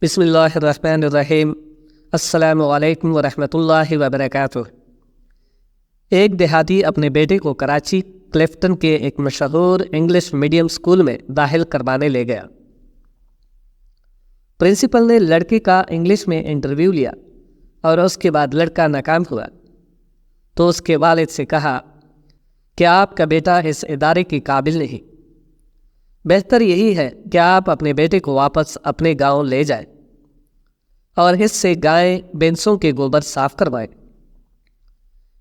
بسم اللہ الرحمن الرحیم۔ السلام علیکم ورحمۃ اللہ وبرکاتہ۔ ایک دیہاتی اپنے بیٹے کو کراچی کلفٹن کے ایک مشہور انگلش میڈیم اسکول میں داخل کروانے لے گیا۔ پرنسپل نے لڑکے کا انگلش میں انٹرویو لیا اور اس کے بعد لڑکا ناکام ہوا تو اس کے والد سے کہا کہ آپ کا بیٹا اس ادارے کے قابل نہیں، بہتر یہی ہے کہ آپ اپنے بیٹے کو واپس اپنے گاؤں لے جائیں اور اس سے گائے بھینسوں کے گوبر صاف کروائیں۔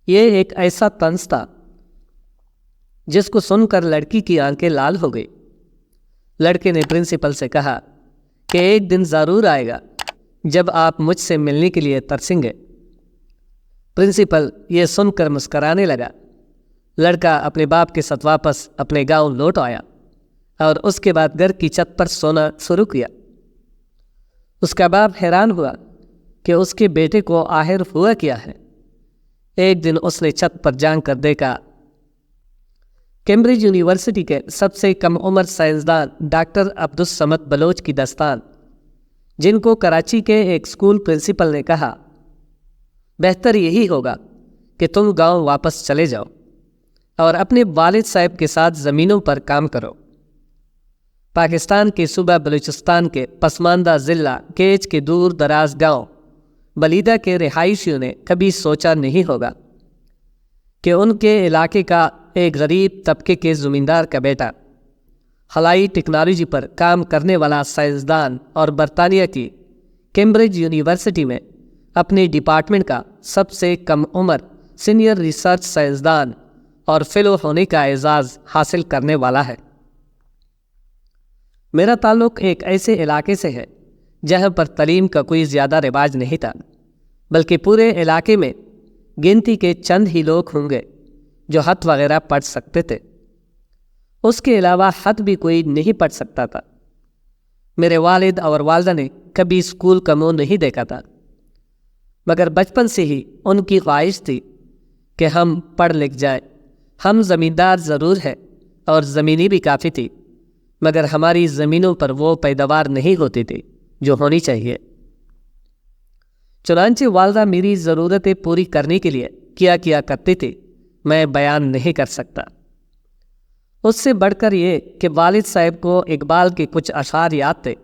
یہ ایک ایسا طنز تھا جس کو سن کر لڑکی کی آنکھیں لال ہو گئی۔ لڑکے نے پرنسپل سے کہا کہ ایک دن ضرور آئے گا جب آپ مجھ سے ملنے کے لیے ترسیں گے۔ پرنسپل یہ سن کر مسکرانے لگا۔ لڑکا اپنے باپ کے ساتھ واپس اپنے گاؤں لوٹ آیا اور اس کے بعد گھر کی چھت پر سونا شروع کیا۔ اس کا باپ حیران ہوا کہ اس کے بیٹے کو آخر ہوا کیا ہے۔ ایک دن اس نے چھت پر جان کر دیکھا کیمبرج یونیورسٹی کے سب سے کم عمر سائنسدان ڈاکٹر عبدالصمد بلوچ کی دستان، جن کو کراچی کے ایک اسکول پرنسپل نے کہا بہتر یہی ہوگا کہ تم گاؤں واپس چلے جاؤ اور اپنے والد صاحب کے ساتھ زمینوں پر کام کرو۔ پاکستان کے صوبہ بلوچستان کے پسماندہ ضلع کیچ کے دور دراز گاؤں بلیدہ کے رہائشیوں نے کبھی سوچا نہیں ہوگا کہ ان کے علاقے کا ایک غریب طبقے کے زمیندار کا بیٹا خلائی ٹیکنالوجی پر کام کرنے والا سائنسدان اور برطانیہ کی کیمبرج یونیورسٹی میں اپنے ڈپارٹمنٹ کا سب سے کم عمر سینئر ریسرچ سائنسدان اور فیلو ہونے کا اعزاز حاصل کرنے والا ہے۔ میرا تعلق ایک ایسے علاقے سے ہے جہاں پر تعلیم کا کوئی زیادہ رواج نہیں تھا، بلکہ پورے علاقے میں گنتی کے چند ہی لوگ ہوں گے جو خط وغیرہ پڑھ سکتے تھے۔ اس کے علاوہ خط بھی کوئی نہیں پڑھ سکتا تھا۔ میرے والد اور والدہ نے کبھی اسکول کا منہ نہیں دیکھا تھا، مگر بچپن سے ہی ان کی خواہش تھی کہ ہم پڑھ لکھ جائیں۔ ہم زمیندار ضرور ہیں اور زمینی بھی کافی تھی، مگر ہماری زمینوں پر وہ پیداوار نہیں ہوتی تھی جو ہونی چاہیے۔ چنانچہ والدہ میری ضرورتیں پوری کرنے کے لیے کیا کرتی تھی، میں بیان نہیں کر سکتا۔ اس سے بڑھ کر یہ کہ والد صاحب کو اقبال کے کچھ اشعار یاد تھے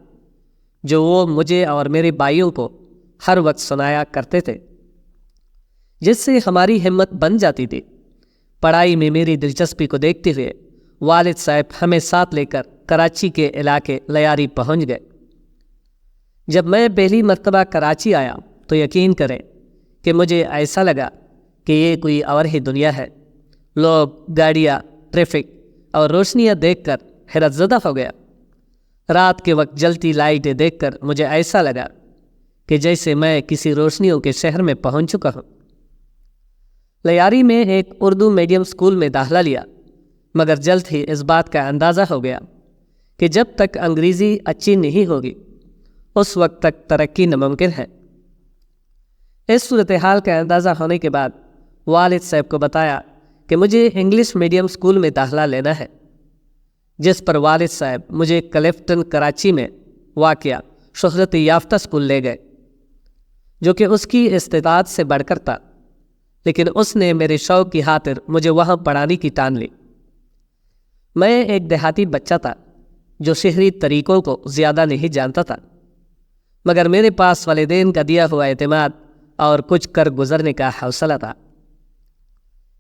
جو وہ مجھے اور میرے بھائیوں کو ہر وقت سنایا کرتے تھے، جس سے ہماری ہمت بن جاتی تھی۔ پڑھائی میں میری دلچسپی کو دیکھتے ہوئے والد صاحب ہمیں ساتھ لے کر کراچی کے علاقے لیاری پہنچ گئے۔ جب میں پہلی مرتبہ کراچی آیا تو یقین کریں کہ مجھے ایسا لگا کہ یہ کوئی اور ہی دنیا ہے۔ لوگ، گاڑیاں، ٹریفک اور روشنیاں دیکھ کر حیرت زدہ ہو گیا۔ رات کے وقت جلتی لائٹیں دیکھ کر مجھے ایسا لگا کہ جیسے میں کسی روشنیوں کے شہر میں پہنچ چکا ہوں۔ لیاری میں ایک اردو میڈیم اسکول میں داخلہ لیا، مگر جلد ہی اس بات کا اندازہ ہو گیا کہ جب تک انگریزی اچھی نہیں ہوگی اس وقت تک ترقی ناممکن ہے۔ اس صورتحال کا اندازہ ہونے کے بعد والد صاحب کو بتایا کہ مجھے انگلش میڈیم اسکول میں داخلہ لینا ہے، جس پر والد صاحب مجھے کلفٹن کراچی میں واقع شہرت یافتہ اسکول لے گئے، جو کہ اس کی استطاعت سے بڑھ کر تھا، لیکن اس نے میرے شوق کی خاطر مجھے وہاں پڑھانے کی ٹان لی۔ میں ایک دیہاتی بچہ تھا جو شہری طریقوں کو زیادہ نہیں جانتا تھا، مگر میرے پاس والدین کا دیا ہوا اعتماد اور کچھ کر گزرنے کا حوصلہ تھا۔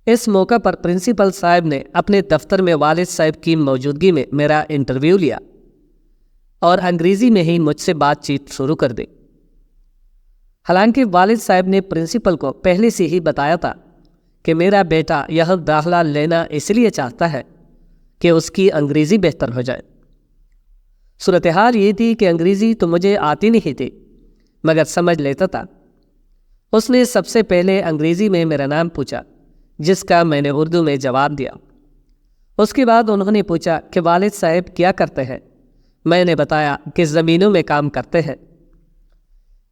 اس موقع پر پرنسپل صاحب نے اپنے دفتر میں والد صاحب کی موجودگی میں میرا انٹرویو لیا اور انگریزی میں ہی مجھ سے بات چیت شروع کر دی۔ حالانکہ والد صاحب نے پرنسپل کو پہلے سے ہی بتایا تھا کہ میرا بیٹا یہاں داخلہ لینا اس لیے چاہتا ہے کہ اس کی انگریزی بہتر ہو جائے۔ صورتحال یہ تھی کہ انگریزی تو مجھے آتی نہیں تھی، مگر سمجھ لیتا تھا۔ اس نے سب سے پہلے انگریزی میں میرا نام پوچھا، جس کا میں نے اردو میں جواب دیا۔ اس کے بعد انہوں نے پوچھا کہ والد صاحب کیا کرتے ہیں؟ میں نے بتایا کہ زمینوں میں کام کرتے ہیں۔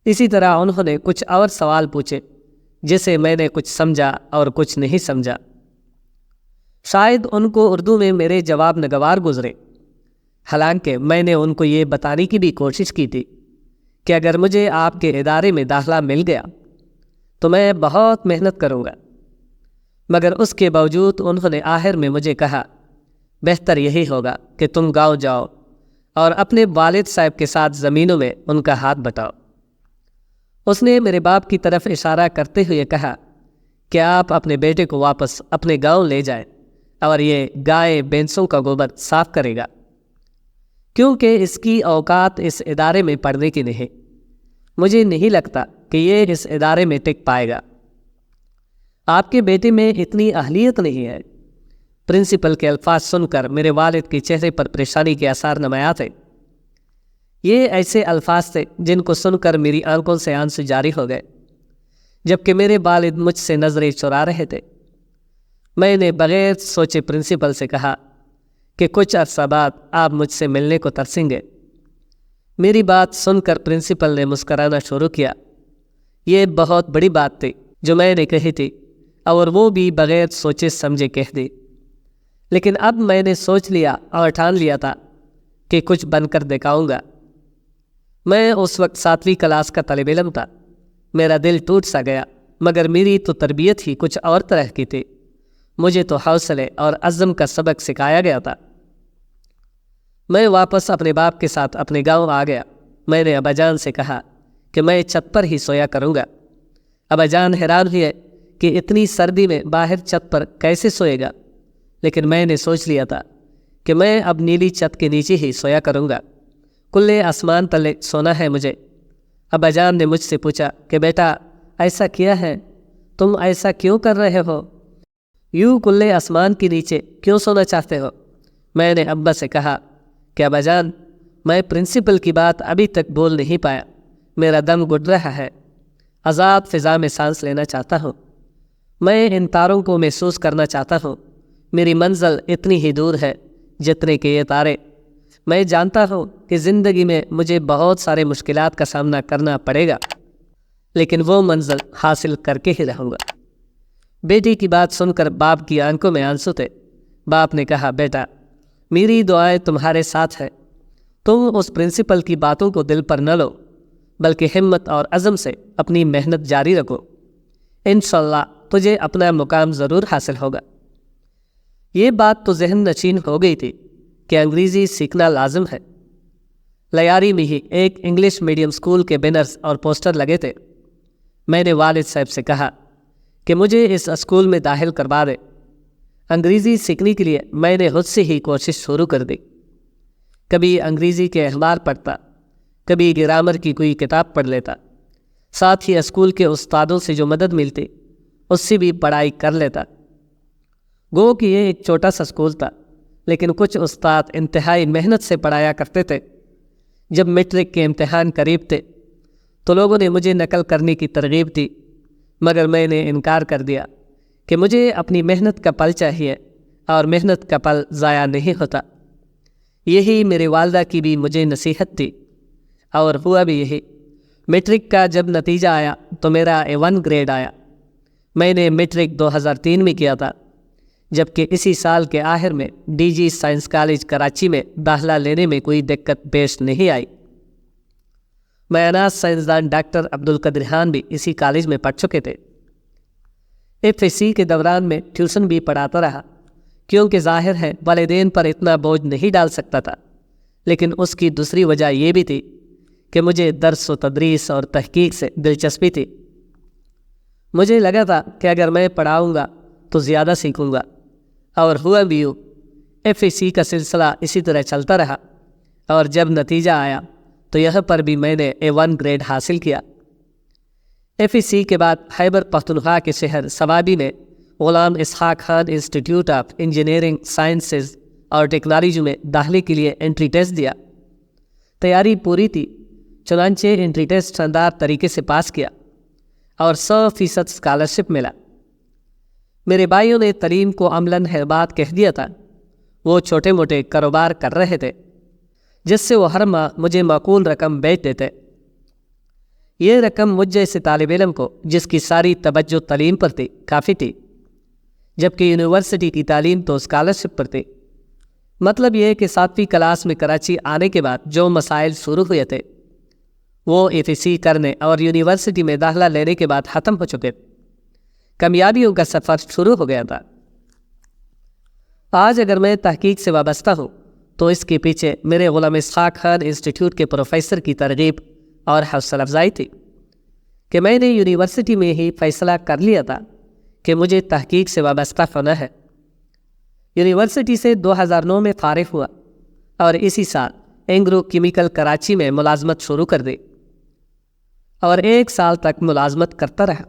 اسی طرح انہوں نے کچھ اور سوال پوچھے جسے میں نے کچھ سمجھا اور کچھ نہیں سمجھا۔ شاید ان کو اردو میں میرے جواب ناگوار گزرے، حالانکہ میں نے ان کو یہ بتانے کی بھی کوشش کی تھی کہ اگر مجھے آپ کے ادارے میں داخلہ مل گیا تو میں بہت محنت کروں گا، مگر اس کے باوجود انہوں نے آخر میں مجھے کہا بہتر یہی ہوگا کہ تم گاؤں جاؤ اور اپنے والد صاحب کے ساتھ زمینوں میں ان کا ہاتھ بٹاؤ۔ اس نے میرے باپ کی طرف اشارہ کرتے ہوئے کہا کہ آپ اپنے بیٹے کو واپس اپنے گاؤں لے جائیں اور یہ گائے بھینسوں کا گوبر صاف کرے گا، کیونکہ اس کی اوقات اس ادارے میں پڑھنے کی نہیں۔ مجھے نہیں لگتا کہ یہ اس ادارے میں ٹک پائے گا۔ آپ کے بیٹے میں اتنی اہلیت نہیں ہے۔ پرنسپل کے الفاظ سن کر میرے والد کے چہرے پر پریشانی کے آثار نمایاں تھے۔ یہ ایسے الفاظ تھے جن کو سن کر میری آنکھوں سے آنسو جاری ہو گئے، جبکہ میرے والد مجھ سے نظریں چرا رہے تھے۔ میں نے بغیر سوچے پرنسپل سے کہا کہ کچھ عرصہ بعد آپ مجھ سے ملنے کو ترسیں گے۔ میری بات سن کر پرنسپل نے مسکرانا شروع کیا۔ یہ بہت بڑی بات تھی جو میں نے کہی تھی، اور وہ بھی بغیر سوچے سمجھے کہہ دی، لیکن اب میں نے سوچ لیا اور ٹھان لیا تھا کہ کچھ بن کر دکھاؤں گا۔ میں اس وقت 7ویں کلاس کا طالب علم تھا۔ میرا دل ٹوٹ سا گیا، مگر میری تو تربیت ہی کچھ اور طرح کی تھی۔ مجھے تو حوصلے اور عزم کا سبق سکھایا گیا تھا۔ میں واپس اپنے باپ کے ساتھ اپنے گاؤں آ گیا۔ میں نے ابا جان سے کہا کہ میں چھت پر ہی سویا کروں گا۔ ابا جان حیران ہوئے کہ اتنی سردی میں باہر چھت پر کیسے سوئے گا، لیکن میں نے سوچ لیا تھا کہ میں اب نیلی چھت کے نیچے ہی سویا کروں گا۔ کھلے آسمان تلے سونا ہے مجھے۔ ابا جان نے مجھ سے پوچھا کہ بیٹا ایسا کیا ہے، تم ایسا کیوں کر رہے ہو؟ یوں کھلے آسمان کے نیچے کیوں سونا چاہتے ہو؟ میں نے ابا سے کہا کہ ابا جان، میں پرنسپل کی بات ابھی تک بول نہیں پایا، میرا دم گھٹ رہا ہے، آزاد فضا میں سانس لینا چاہتا ہوں، میں ان تاروں کو محسوس کرنا چاہتا ہوں۔ میری منزل اتنی ہی دور ہے جتنے کہ یہ تارے۔ میں جانتا ہوں کہ زندگی میں مجھے بہت سارے مشکلات کا سامنا کرنا پڑے گا، لیکن وہ منزل حاصل کر کے ہی رہوں گا۔ بیٹی کی بات سن کر باپ کی آنکھوں میں آنسو تھے۔ باپ نے کہا بیٹا، میری دعائیں تمہارے ساتھ ہیں۔ تم اس پرنسپل کی باتوں کو دل پر نہ لو، بلکہ ہمت اور عزم سے اپنی محنت جاری رکھو۔ انشاءاللہ تجھے اپنا مقام ضرور حاصل ہوگا۔ یہ بات تو ذہن نشین ہو گئی تھی کہ انگریزی سیکھنا لازم ہے۔ لیاری میں ہی ایک انگلش میڈیم اسکول کے بینرز اور پوسٹر لگے تھے۔ میں نے والد صاحب سے کہا کہ مجھے اس اسکول میں داخل کروا دے۔ انگریزی سیکھنے کے لیے میں نے خود سے ہی کوشش شروع کر دی۔ کبھی انگریزی کے اخبار پڑھتا، کبھی گرامر کی کوئی کتاب پڑھ لیتا، ساتھ ہی اسکول کے استادوں سے جو مدد ملتی اس سے بھی پڑھائی کر لیتا۔ گو کہ یہ ایک چھوٹا سا اسکول تھا، لیکن کچھ استاد انتہائی محنت سے پڑھایا کرتے تھے۔ جب میٹرک کے امتحان قریب تھے تو لوگوں نے مجھے نقل کرنے کی ترغیب دی، مگر میں نے انکار کر دیا کہ مجھے اپنی محنت کا پھل چاہیے، اور محنت کا پھل ضائع نہیں ہوتا۔ یہی میرے والدہ کی بھی مجھے نصیحت تھی، اور ہوا بھی یہی۔ میٹرک کا جب نتیجہ آیا تو میرا A1 گریڈ آیا۔ میں نے میٹرک 2003 میں کیا تھا، جبکہ اسی سال کے آخر میں DG سائنس کالج کراچی میں داخلہ لینے میں کوئی دقت پیش نہیں آئی۔ میاناز سائنسدان ڈاکٹر عبدالقادر خان بھی اسی کالج میں پڑھ چکے تھے۔ FSC کے دوران میں ٹیوشن بھی پڑھاتا رہا، کیونکہ ظاہر ہے والدین پر اتنا بوجھ نہیں ڈال سکتا تھا، لیکن اس کی دوسری وجہ یہ بھی تھی کہ مجھے درس و تدریس اور تحقیق سے دلچسپی تھی۔ مجھے لگا تھا کہ اگر میں پڑھاؤں گا تو زیادہ سیکھوں گا، اور ہوا بھی یوں۔ FSC کا سلسلہ اسی طرح چلتا رہا، اور جب نتیجہ آیا تو یہاں پر بھی میں نے A1 گریڈ حاصل کیا۔ FSC کے بعد خیبر پختونخوا کے شہر صوابی میں Ghulam Ishaq Khan institute of engineering sciences اور ٹیکنالوجی میں داخلے کے لیے انٹری ٹیسٹ دیا۔ تیاری پوری تھی، چنانچہ انٹری ٹیسٹ شاندار طریقے سے پاس کیا اور 100% اسکالرشپ ملا۔ میرے بھائیوں نے تعلیم کو عملاً ہے بات کہہ دیا تھا۔ وہ چھوٹے موٹے کاروبار کر رہے تھے، جس سے وہ ہر ماہ مجھے معقول رقم بیچ دیتے۔ یہ رقم مجھ جیسے طالب علم کو، جس کی ساری توجہ تعلیم پر تھی، کافی تھی، جبکہ یونیورسٹی کی تعلیم تو اسکالرشپ پر تھی۔ مطلب یہ کہ 7ویں کلاس میں کراچی آنے کے بعد جو مسائل شروع ہوئے تھے وہ ETC کرنے اور یونیورسٹی میں داخلہ لینے کے بعد ختم ہو چکے تھے۔ کامیابیوں کا سفر شروع ہو گیا تھا۔ آج اگر میں تحقیق سے وابستہ ہوں تو اس کے پیچھے میرے غلام اسحاق خان انسٹیٹیوٹ کے پروفیسر کی ترغیب اور حوصلہ افزائی تھی کہ میں نے یونیورسٹی میں ہی فیصلہ کر لیا تھا کہ مجھے تحقیق سے وابستہ ہونا ہے۔ یونیورسٹی سے 2009 میں فارغ ہوا اور اسی سال اینگرو کیمیکل کراچی میں ملازمت شروع کر دی اور 1 سال تک ملازمت کرتا رہا۔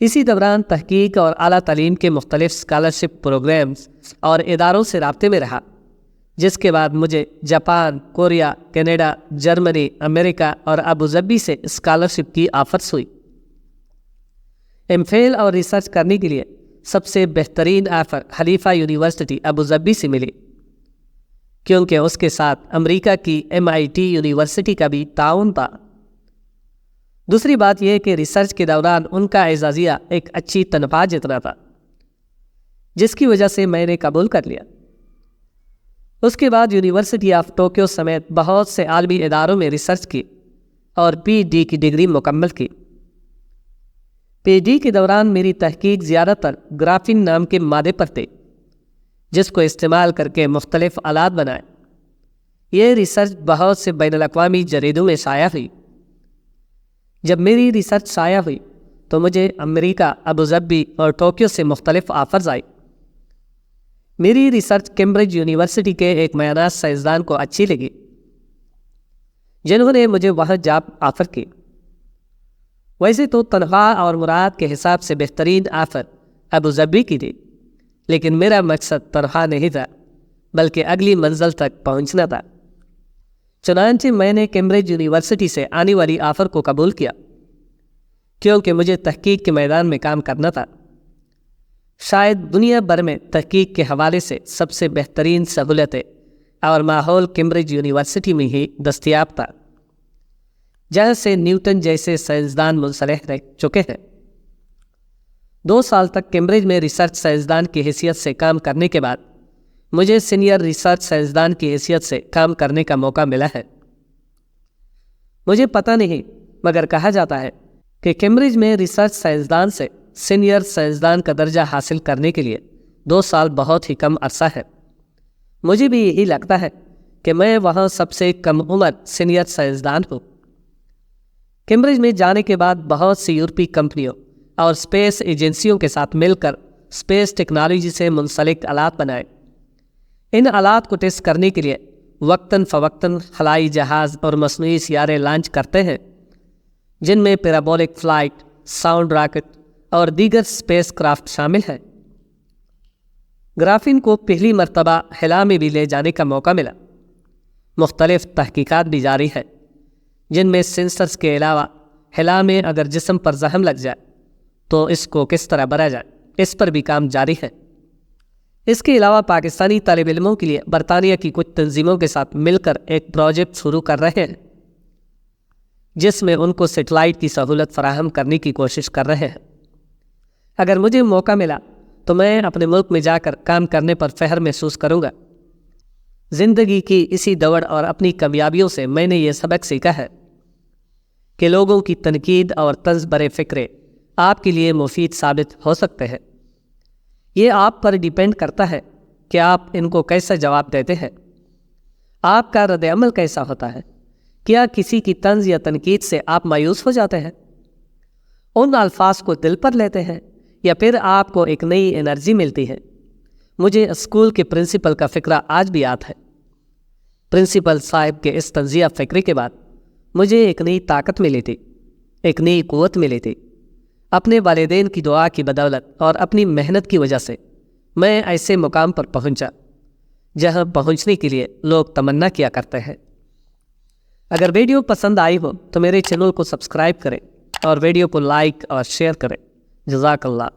اسی دوران تحقیق اور اعلیٰ تعلیم کے مختلف اسکالرشپ پروگرامز اور اداروں سے رابطے میں رہا، جس کے بعد مجھے جاپان، کوریا، کینیڈا، جرمنی، امریکہ اور ابوظبی سے اسکالرشپ کی آفرز ہوئی۔ MPhil اور ریسرچ کرنے کے لیے سب سے بہترین آفر خلیفہ یونیورسٹی ابوظبی سے ملی، کیونکہ اس کے ساتھ امریکہ کی MIT یونیورسٹی کا بھی تعاون تھا۔ دوسری بات یہ کہ ریسرچ کے دوران ان کا اعزازیہ ایک اچھی تنخواہ جتنا تھا، جس کی وجہ سے میں نے قبول کر لیا۔ اس کے بعد یونیورسٹی آف ٹوکیو سمیت بہت سے عالمی اداروں میں ریسرچ کی اور PhD کی ڈگری مکمل کی۔ PhD کے دوران میری تحقیق زیادہ تر گرافین نام کے مادے پر تھی، جس کو استعمال کر کے مختلف آلات بنائے۔ یہ ریسرچ بہت سے بین الاقوامی جریدوں میں شائع ہوئی۔ جب میری ریسرچ شائع ہوئی تو مجھے امریکہ، ابوظبی اور ٹوکیو سے مختلف آفرز آئی۔ میری ریسرچ کیمبرج یونیورسٹی کے ایک معینات سائنسدان کو اچھی لگی، جنہوں نے مجھے وہاں جاب آفر کی۔ ویسے تو تنخواہ اور مراد کے حساب سے بہترین آفر ابوظبی کی تھی، لیکن میرا مقصد تنخواہ نہیں تھا بلکہ اگلی منزل تک پہنچنا تھا۔ چنانچہ میں نے کیمبرج یونیورسٹی سے آنے والی آفر کو قبول کیا، کیونکہ مجھے تحقیق کے میدان میں کام کرنا تھا۔ شاید دنیا بھر میں تحقیق کے حوالے سے سب سے بہترین سہولتیں اور ماحول کیمبرج یونیورسٹی میں ہی دستیاب تھا، جہاں سے نیوٹن جیسے سائنسدان منسلک رہ چکے ہیں۔ 2 سال تک کیمبرج میں ریسرچ سائنسدان کی حیثیت سے کام کرنے کے بعد مجھے سینئر ریسرچ سائنسدان کی حیثیت سے کام کرنے کا موقع ملا ہے۔ مجھے پتہ نہیں، مگر کہا جاتا ہے کہ کیمبرج میں ریسرچ سائنسدان سے سینئر سائنسدان کا درجہ حاصل کرنے کے لیے 2 سال بہت ہی کم عرصہ ہے۔ مجھے بھی یہی لگتا ہے کہ میں وہاں سب سے کم عمر سینئر سائنسدان ہوں۔ کیمبرج میں جانے کے بعد بہت سی یورپی کمپنیوں اور اسپیس ایجنسیوں کے ساتھ مل کر اسپیس ٹیکنالوجی سے منسلک آلات بنائے۔ ان آلات کو ٹیسٹ کرنے کے لیے وقتاً فوقتاً خلائی جہاز اور مصنوعی سیارے لانچ کرتے ہیں، جن میں پیرابولک فلائٹ، ساؤنڈ راکٹ اور دیگر اسپیس کرافٹ شامل ہیں۔ گرافین کو پہلی مرتبہ خلا میں بھی لے جانے کا موقع ملا۔ مختلف تحقیقات بھی جاری ہے، جن میں سینسرز کے علاوہ خلا میں اگر جسم پر زخم لگ جائے تو اس کو کس طرح بھرا جائے، اس پر بھی کام جاری ہے۔ اس کے علاوہ پاکستانی طالب علموں کے لیے برطانیہ کی کچھ تنظیموں کے ساتھ مل کر ایک پروجیکٹ شروع کر رہے ہیں، جس میں ان کو سیٹلائٹ کی سہولت فراہم کرنے کی کوشش کر رہے ہیں۔ اگر مجھے موقع ملا تو میں اپنے ملک میں جا کر کام کرنے پر فخر محسوس کروں گا۔ زندگی کی اسی دوڑ اور اپنی کامیابیوں سے میں نے یہ سبق سیکھا ہے کہ لوگوں کی تنقید اور طنز برے فکرے آپ کے لیے مفید ثابت ہو سکتے ہیں۔ یہ آپ پر ڈیپینڈ کرتا ہے کہ آپ ان کو کیسا جواب دیتے ہیں، آپ کا رد عمل کیسا ہوتا ہے۔ کیا کسی کی طنز یا تنقید سے آپ مایوس ہو جاتے ہیں، ان الفاظ کو دل پر لیتے ہیں، یا پھر آپ کو ایک نئی انرجی ملتی ہے؟ مجھے اسکول کے پرنسپل کا فکرہ آج بھی یاد ہے۔ پرنسپل صاحب کے اس تنزیہ فکرے کے بعد مجھے ایک نئی طاقت ملی تھی، ایک نئی قوت ملی تھی۔ اپنے والدین کی دعا کی بدولت اور اپنی محنت کی وجہ سے میں ایسے مقام پر پہنچا جہاں پہنچنے کے لیے لوگ تمنا کیا کرتے ہیں۔ اگر ویڈیو پسند آئی ہو تو میرے چینل کو سبسکرائب کریں اور ویڈیو کو لائک اور شیئر کریں۔ جزاک اللہ۔